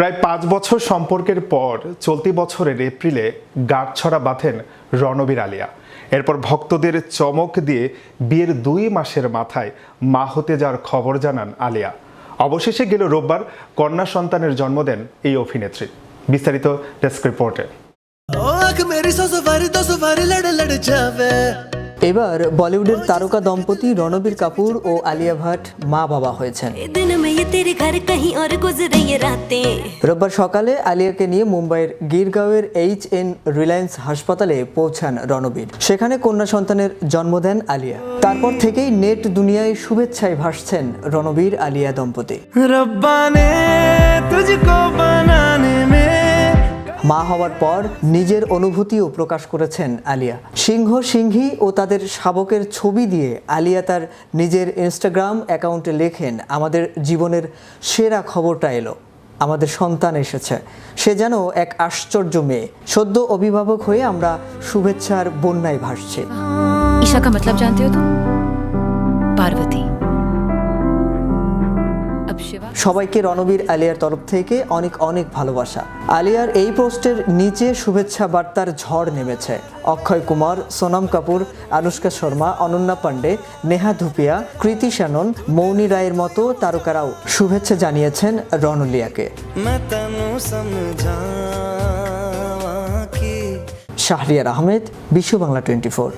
প্রায় 5 বছর সম্পর্কের পর চলতি বছরের এপ্রিলে গাঁটছড়া বাঁধেন রণবীর আলিয়া। এরপর ভক্তদের চমক দিয়ে বিয়ের 2 মাসের মাথায় মা হতে যাওয়ার খবর জানান আলিয়া। অবশেষে গেল রোববার কন্যা সন্তানের জন্ম দেন এই অভিনেত্রী। বিস্তারিত ডেস্ক রিপোর্টে। এবার বলিউডের তারকা দম্পতি রণবীর কাপুর ও আলিয়া ভাট মা বাবা হয়েছেন। রোববার সকালে আলিয়াকে নিয়ে মুম্বাইয়ের গিরগাঁওয়ের HN রিলায়েন্স হাসপাতালে পৌঁছান রণবীর। সেখানে কন্যা সন্তানের জন্ম দেন আলিয়া। তারপর থেকেই নেট দুনিয়ায় শুভেচ্ছায় ভাসছেন রণবীর আলিয়া দম্পতি। মা হওয়ার পর নিজের অনুভূতিও প্রকাশ করেছেন আলিয়া। সিংহ সিংহী ও তাদের শাবকের ছবি দিয়ে আলিয়া তার নিজের ইনস্টাগ্রাম অ্যাকাউন্টে লেখেন, আমাদের জীবনের সেরা খবরটা এলো, আমাদের সন্তান এসেছে। সে যেন এক আশ্চর্য মেয়ে। সদ্য অভিভাবক হয়ে আমরা শুভেচ্ছার বন্যায় ভাসছি। ईशा का मतलब जानते हो तुम? पार्वती। সবাইকে রণবীর আলিয়ার তরফ থেকে অনেক অনেক ভালোবাসা। আলিয়ার এই পোস্টের নিচে শুভেচ্ছা বার্তার ঝড় নেমেছে। অক্ষয় কুমার, সোনাম কাপুর, আনুষ্কা শর্মা, অনন্যা পান্ডে, নেহা ধুপিয়া, কৃতি শ্যানন, মৌনি রায়ের মতো তারকারাও শুভেচ্ছা জানিয়েছেন রণলিয়াকে। শাহরিয়ার আহমেদ, বিশ্ব বাংলা 24।